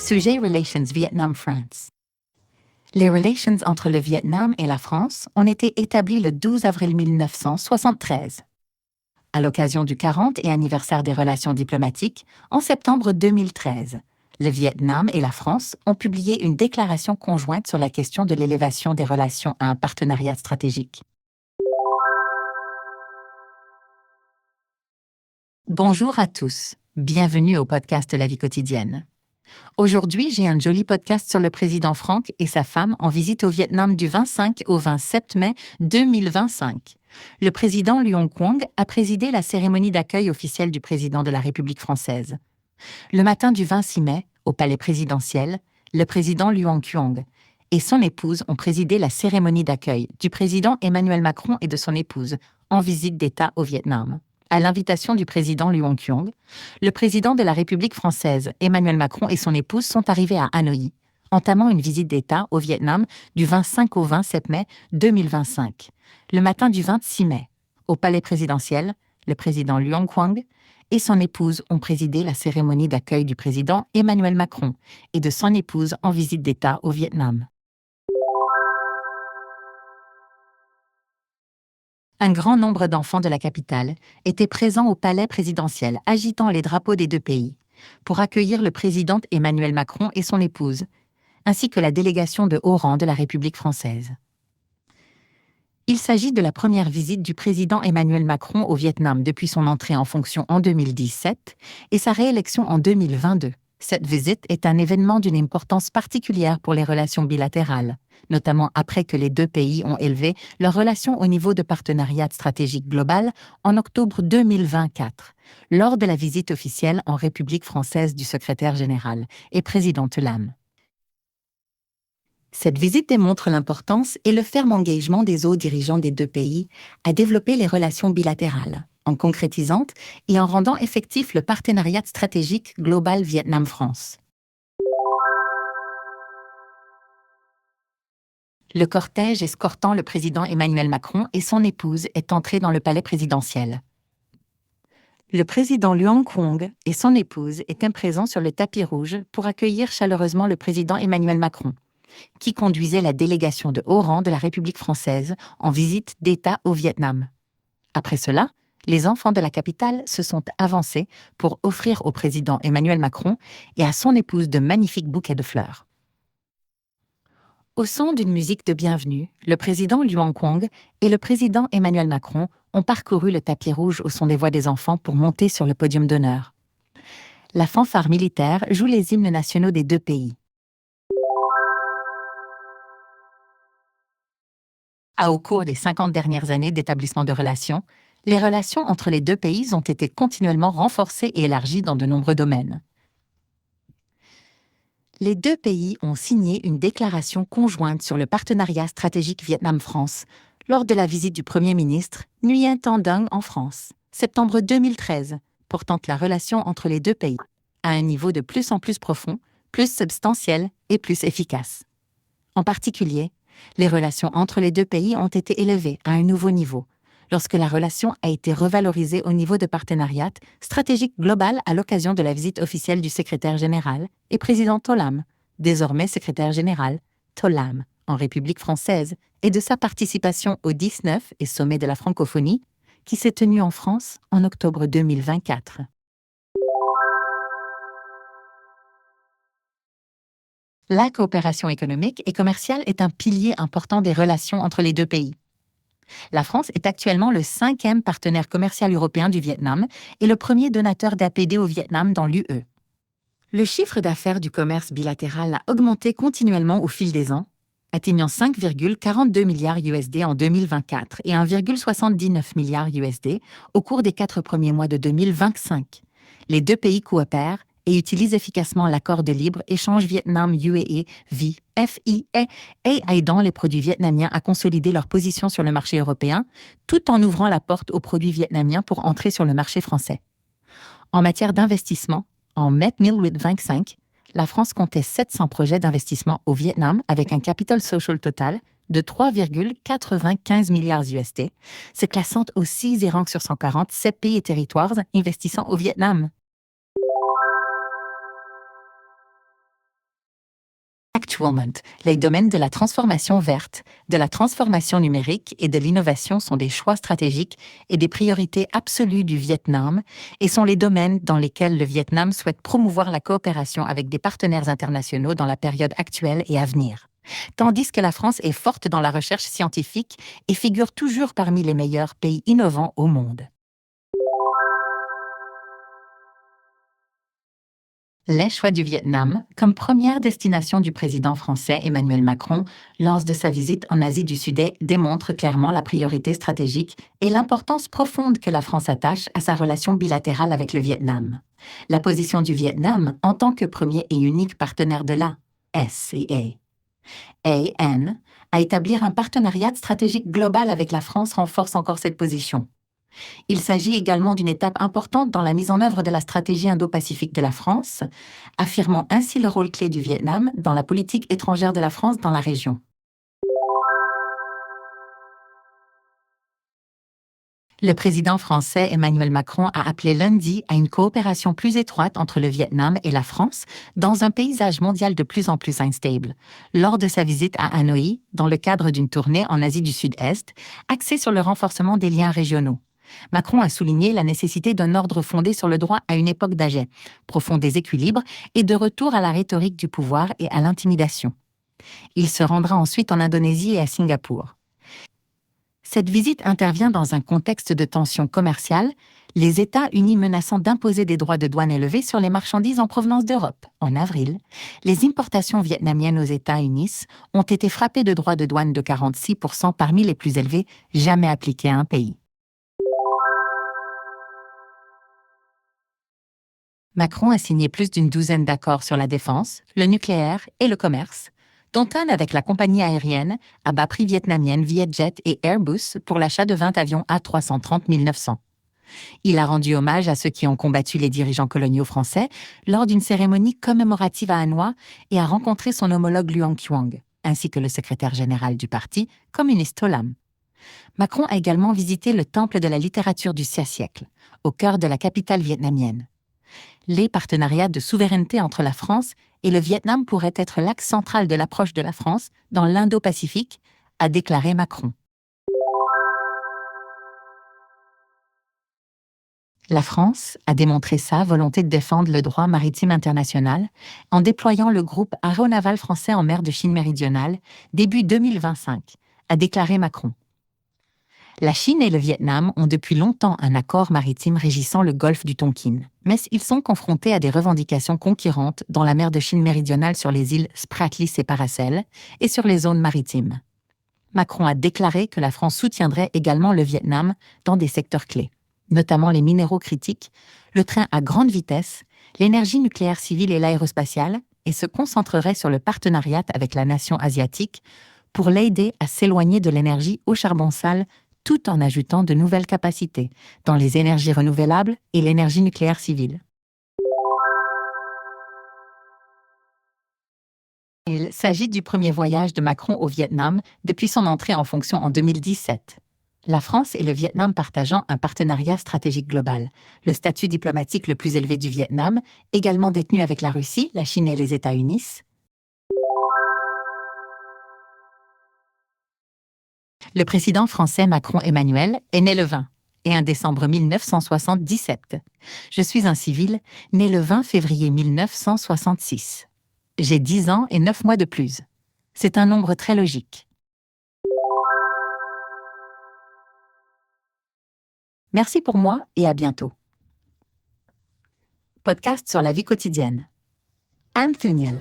Sujet Relations Vietnam-France. Les relations entre le Vietnam et la France ont été établies le 12 avril 1973. À l'occasion du 40e anniversaire des relations diplomatiques, en septembre 2013, le Vietnam et la France ont publié une déclaration conjointe sur la question de l'élévation des relations à un partenariat stratégique. Bonjour à tous, bienvenue au podcast La vie quotidienne. Aujourd'hui, j'ai un joli podcast sur le président Franck et sa femme en visite au Vietnam du 25 au 27 mai 2025. Le président Luong Quang a présidé la cérémonie d'accueil officielle du président de la République française. Le matin du 26 mai, au palais présidentiel, le président Luong Quang et son épouse ont présidé la cérémonie d'accueil du président Emmanuel Macron et de son épouse en visite d'État au Vietnam. À l'invitation du président Luong Quang, le président de la République française, Emmanuel Macron et son épouse sont arrivés à Hanoï, entamant une visite d'État au Vietnam du 25 au 27 mai 2025. Le matin du 26 mai, au palais présidentiel, le président Luong Quang et son épouse ont présidé la cérémonie d'accueil du président Emmanuel Macron et de son épouse en visite d'État au Vietnam. Un grand nombre d'enfants de la capitale étaient présents au palais présidentiel agitant les drapeaux des deux pays pour accueillir le président Emmanuel Macron et son épouse, ainsi que la délégation de haut rang de la République française. Il s'agit de la première visite du président Emmanuel Macron au Vietnam depuis son entrée en fonction en 2017 et sa réélection en 2022. Cette visite est un événement d'une importance particulière pour les relations bilatérales, notamment après que les deux pays ont élevé leurs relations au niveau de partenariat stratégique global en octobre 2024, lors de la visite officielle en République française du secrétaire général et président Lam. Cette visite démontre l'importance et le ferme engagement des hauts dirigeants des deux pays à développer les relations bilatérales, en concrétisant et en rendant effectif le partenariat stratégique global Vietnam-France. Le cortège escortant le président Emmanuel Macron et son épouse est entré dans le palais présidentiel. Le président Luong Quang et son épouse étaient présents sur le tapis rouge pour accueillir chaleureusement le président Emmanuel Macron, qui conduisait la délégation de haut rang de la République française en visite d'État au Vietnam. Après cela, les enfants de la capitale se sont avancés pour offrir au président Emmanuel Macron et à son épouse de magnifiques bouquets de fleurs. Au son d'une musique de bienvenue, le président Luong Quang et le président Emmanuel Macron ont parcouru le tapis rouge au son des voix des enfants pour monter sur le podium d'honneur. La fanfare militaire joue les hymnes nationaux des deux pays. Au cours des 50 dernières années d'établissement de relations, les relations entre les deux pays ont été continuellement renforcées et élargies dans de nombreux domaines. Les deux pays ont signé une déclaration conjointe sur le partenariat stratégique Vietnam-France lors de la visite du Premier ministre Nguyen Thanh Dung en France, septembre 2013, portant la relation entre les deux pays à un niveau de plus en plus profond, plus substantiel et plus efficace. En particulier, les relations entre les deux pays ont été élevées à un nouveau niveau, lorsque la relation a été revalorisée au niveau de partenariat stratégique global à l'occasion de la visite officielle du secrétaire général et président Lam, désormais secrétaire général Lam, en République française, et de sa participation au 19 et sommet de la francophonie, qui s'est tenu en France en octobre 2024. La coopération économique et commerciale est un pilier important des relations entre les deux pays. La France est actuellement le 5e partenaire commercial européen du Vietnam et le premier donateur d'APD au Vietnam dans l'UE. Le chiffre d'affaires du commerce bilatéral a augmenté continuellement au fil des ans, atteignant 5,42 milliards USD en 2024 et 1,79 milliard USD au cours des 4 premiers mois de 2025. Les deux pays coopèrent et utilisent efficacement l'accord de libre-échange Vietnam-UAE FIE, aidant les produits vietnamiens à consolider leur position sur le marché européen, tout en ouvrant la porte aux produits vietnamiens pour entrer sur le marché français. En matière d'investissement, en mai 2025, la France comptait 700 projets d'investissement au Vietnam avec un capital social total de 3,95 milliards USD, se classant au 6e rang sur 147 pays et territoires investissant au Vietnam. Actuellement, les domaines de la transformation verte, de la transformation numérique et de l'innovation sont des choix stratégiques et des priorités absolues du Vietnam et sont les domaines dans lesquels le Vietnam souhaite promouvoir la coopération avec des partenaires internationaux dans la période actuelle et à venir. Tandis que la France est forte dans la recherche scientifique et figure toujours parmi les meilleurs pays innovants au monde. Les choix du Vietnam comme première destination du président français Emmanuel Macron lors de sa visite en Asie du Sud-Est démontrent clairement la priorité stratégique et l'importance profonde que la France attache à sa relation bilatérale avec le Vietnam. La position du Vietnam en tant que premier et unique partenaire de la SCA AN à établir un partenariat stratégique global avec la France renforce encore cette position. Il s'agit également d'une étape importante dans la mise en œuvre de la stratégie indo-pacifique de la France, affirmant ainsi le rôle clé du Vietnam dans la politique étrangère de la France dans la région. Le président français Emmanuel Macron a appelé lundi à une coopération plus étroite entre le Vietnam et la France dans un paysage mondial de plus en plus instable, lors de sa visite à Hanoï, dans le cadre d'une tournée en Asie du Sud-Est, axée sur le renforcement des liens régionaux. Macron a souligné la nécessité d'un ordre fondé sur le droit à une époque d'âge, profond déséquilibre et de retour à la rhétorique du pouvoir et à l'intimidation. Il se rendra ensuite en Indonésie et à Singapour. Cette visite intervient dans un contexte de tensions commerciales, les États-Unis menaçant d'imposer des droits de douane élevés sur les marchandises en provenance d'Europe. En avril, les importations vietnamiennes aux États-Unis ont été frappées de droits de douane de 46% parmi les plus élevés jamais appliqués à un pays. Macron a signé plus d'une douzaine d'accords sur la défense, le nucléaire et le commerce, dont un avec la compagnie aérienne à bas prix vietnamienne Vietjet et Airbus pour l'achat de 20 avions A330-1900. Il a rendu hommage à ceux qui ont combattu les dirigeants coloniaux français lors d'une cérémonie commémorative à Hanoï et a rencontré son homologue Luong Quang, ainsi que le secrétaire général du parti communiste Ho Lam. Macron a également visité le temple de la littérature du siècle, au cœur de la capitale vietnamienne. Les partenariats de souveraineté entre la France et le Vietnam pourraient être l'axe central de l'approche de la France dans l'Indo-Pacifique, a déclaré Macron. La France a démontré sa volonté de défendre le droit maritime international en déployant le groupe aéronaval français en mer de Chine méridionale début 2025, a déclaré Macron. La Chine et le Vietnam ont depuis longtemps un accord maritime régissant le golfe du Tonkin, mais ils sont confrontés à des revendications conquérantes dans la mer de Chine méridionale sur les îles Spratly et Paracel et sur les zones maritimes. Macron a déclaré que la France soutiendrait également le Vietnam dans des secteurs clés, notamment les minéraux critiques, le train à grande vitesse, l'énergie nucléaire civile et l'aérospatiale, et se concentrerait sur le partenariat avec la nation asiatique pour l'aider à s'éloigner de l'énergie au charbon sale tout en ajoutant de nouvelles capacités dans les énergies renouvelables et l'énergie nucléaire civile. Il s'agit du premier voyage de Macron au Vietnam depuis son entrée en fonction en 2017. La France et le Vietnam partageant un partenariat stratégique global, le statut diplomatique le plus élevé du Vietnam, également détenu avec la Russie, la Chine et les États-Unis. Le président français Macron Emmanuel est né le 20 et 1 décembre 1977. Je suis un civil né le 20 février 1966. J'ai 10 ans et 9 mois de plus. C'est un nombre très logique. Merci pour moi et à bientôt. Podcast sur la vie quotidienne. Anne Thuniel.